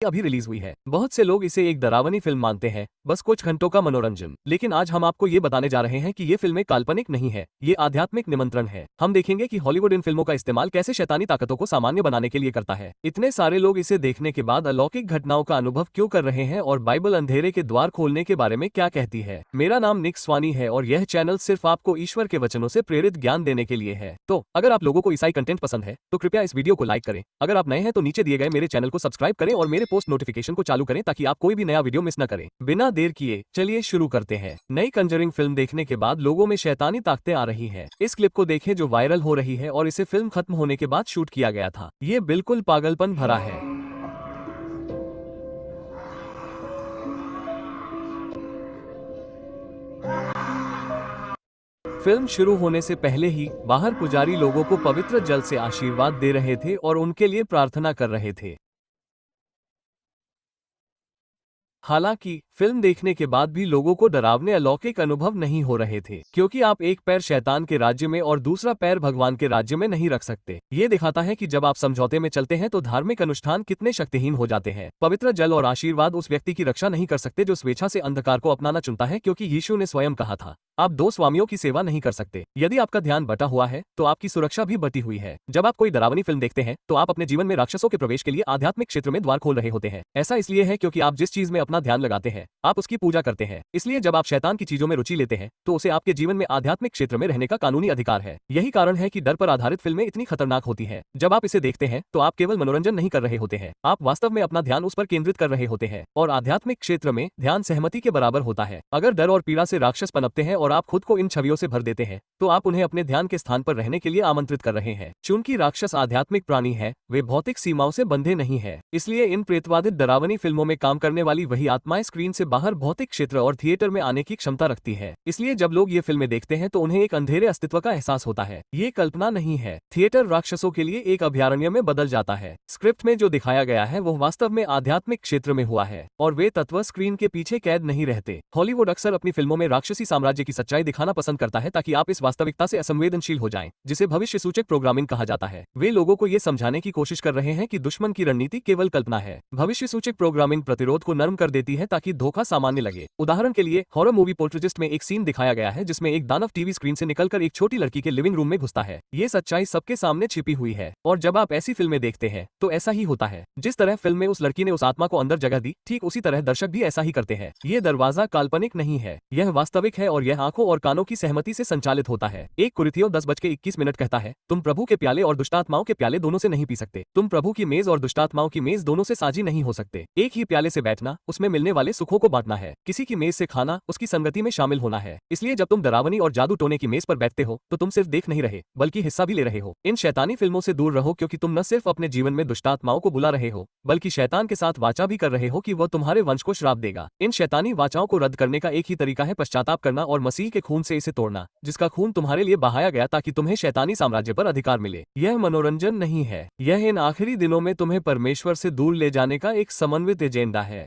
अभी रिलीज हुई है। बहुत से लोग इसे एक डरावनी फिल्म मानते हैं, बस कुछ घंटों का मनोरंजन। लेकिन आज हम आपको ये बताने जा रहे हैं कि ये फिल्में काल्पनिक नहीं है, ये आध्यात्मिक निमंत्रण है। हम देखेंगे कि हॉलीवुड इन फिल्मों का इस्तेमाल कैसे शैतानी ताकतों को सामान्य बनाने के लिए करता है। इतने सारे लोग इसे देखने के बाद अलौकिक घटनाओं का अनुभव क्यों कर रहे हैं और बाइबल अंधेरे के द्वार खोलने के बारे में क्या कहती है। मेरा नाम निक स्वानी है और यह चैनल सिर्फ आपको ईश्वर के वचनों से प्रेरित ज्ञान देने के लिए है। तो अगर आप लोगों को ईसाई कंटेंट पसंद है तो कृपया इस वीडियो को लाइक करें। अगर आप नए हैं तो नीचे दिए गए मेरे चैनल को सब्सक्राइब करें और मेरे पोस्ट नोटिफिकेशन को चालू करें ताकि आप कोई भी नया वीडियो मिस न करें। बिना देर किए चलिए शुरू करते हैं। नई कंजरिंग फिल्म देखने के बाद लोगों में शैतानी ताकतें आ रही हैं। इस क्लिप को देखें जो वायरल हो रही है और इसे फिल्म खत्म होने के बाद शूट किया गया था। ये बिल्कुल पागलपन भरा है। फिल्म शुरू होने से पहले ही बाहर पुजारी लोगों को पवित्र जल से आशीर्वाद दे रहे थे और उनके लिए प्रार्थना कर रहे थे। हालांकि फिल्म देखने के बाद भी लोगों को डरावने अलौकिक अनुभव नहीं हो रहे थे, क्योंकि आप एक पैर शैतान के राज्य में और दूसरा पैर भगवान के राज्य में नहीं रख सकते। ये दिखाता है कि जब आप समझौते में चलते हैं तो धार्मिक अनुष्ठान कितने शक्तिहीन हो जाते हैं। पवित्र जल और आशीर्वाद उस व्यक्ति की रक्षा नहीं कर सकते जो स्वेच्छा से अंधकार को अपनाना चुनता है, क्योंकि यीशु ने स्वयं कहा था, आप दो स्वामियों की सेवा नहीं कर सकते। यदि आपका ध्यान बटा हुआ है तो आपकी सुरक्षा भी बटी हुई है। जब आप कोई डरावनी फिल्म देखते हैं तो आप अपने जीवन में राक्षसों के प्रवेश के लिए आध्यात्मिक क्षेत्र में द्वार खोल रहे होते हैं। ऐसा इसलिए है क्योंकि आप जिस चीज में अपना ध्यान लगाते हैं आप उसकी पूजा करते हैं। इसलिए जब आप शैतान की चीजों में रुचि लेते हैं तो उसे आपके जीवन में आध्यात्मिक क्षेत्र में रहने का कानूनी अधिकार है। यही कारण है कि डर पर आधारित फिल्में इतनी खतरनाक होती हैं। जब आप इसे देखते हैं तो आप केवल मनोरंजन नहीं कर रहे होते हैं, आप वास्तव में अपना ध्यान उस पर केंद्रित कर रहे होते हैं। और आध्यात्मिक क्षेत्र में ध्यान सहमति के बराबर होता है। अगर डर और पीड़ा से राक्षस पनपते हैं और आप खुद को इन छवियों से भर देते हैं तो आप उन्हें अपने ध्यान के स्थान पर रहने के लिए आमंत्रित कर रहे हैं। चूंकि राक्षस आध्यात्मिक प्राणी है, वे भौतिक सीमाओं से बंधे नहीं है, इसलिए इन प्रेतवादित डरावनी फिल्मों में काम करने वाली वही आत्माएं स्क्रीन से बाहर भौतिक क्षेत्र और थिएटर में आने की क्षमता रखती है। इसलिए जब लोग ये फिल्में देखते हैं तो उन्हें एक अंधेरे अस्तित्व का एहसास होता है। ये कल्पना नहीं है। थिएटर राक्षसों के लिए एक अभयारण्य में बदल जाता है। स्क्रिप्ट में जो दिखाया गया है वो वास्तव में आध्यात्मिक क्षेत्र में हुआ है और वे तत्व स्क्रीन के पीछे कैद नहीं रहते। हॉलीवुड अक्सर अपनी फिल्मों में राक्षसी साम्राज्य की सच्चाई दिखाना पसंद करता है ताकि आप इस वास्तविकता से असंवेदनशील हो जाएं, जिसे भविष्य सूचक प्रोग्रामिंग कहा जाता है। वे लोगों को ये समझाने की कोशिश कर रहे हैं कि दुश्मन की रणनीति केवल कल्पना है। भविष्य सूचक प्रोग्रामिंग प्रतिरोध को नरम कर देती है ताकि धोखा सामान्य लगे। उदाहरण के लिए हॉरर मूवी पोल्टरजिस्ट में एक सीन दिखाया गया है जिसमें एक दानव टीवी स्क्रीन से निकलकर एक छोटी लड़की के लिविंग रूम में घुसता है। ये सच्चाई सबके सामने छिपी हुई है और जब आप ऐसी फिल्में देखते हैं तो ऐसा ही होता है। जिस तरह फिल्म में उस लड़की ने उस आत्मा को अंदर जगह दी, ठीक उसी तरह दर्शक भी ऐसा ही करते हैं। ये दरवाजा काल्पनिक नहीं है, यह वास्तविक है और यह आंखों और कानों की सहमति से संचालित होता है। एक कुरिन्थियों 10:21 कहता है, तुम प्रभु के प्याले और दुष्टात्माओं के प्याले दोनों से नहीं पी सकते। तुम प्रभु की मेज और दुष्टात्माओं की मेज दोनों से साझी नहीं हो सकते। एक ही प्याले से बैठना उसमें मिलने वाले सुखों को बांटना है, किसी की मेज से खाना उसकी संगति में शामिल होना है। इसलिए जब तुम डरावनी और जादू टोने की मेज पर बैठते हो तो तुम सिर्फ देख नहीं रहे बल्कि हिस्सा भी ले रहे हो। इन शैतानी फिल्मों से दूर रहो, क्योंकि तुम न सिर्फ अपने जीवन में दुष्टात्माओं को बुला रहे हो बल्कि शैतान के साथ वाचा भी कर रहे हो कि वह तुम्हारे वंश को श्राप देगा। इन शैतानी वाचाओं को रद्द करने का एक ही तरीका है पश्चाताप करना और मसीह के खून से इसे तोड़ना, जिसका खून तुम्हारे लिए बहाया गया ताकि तुम्हें शैतानी साम्राज्य पर अधिकार मिले। यह मनोरंजन नहीं है, यह इन आखिरी दिनों में तुम्हें परमेश्वर से दूर ले जाने का एक समन्वित एजेंडा है।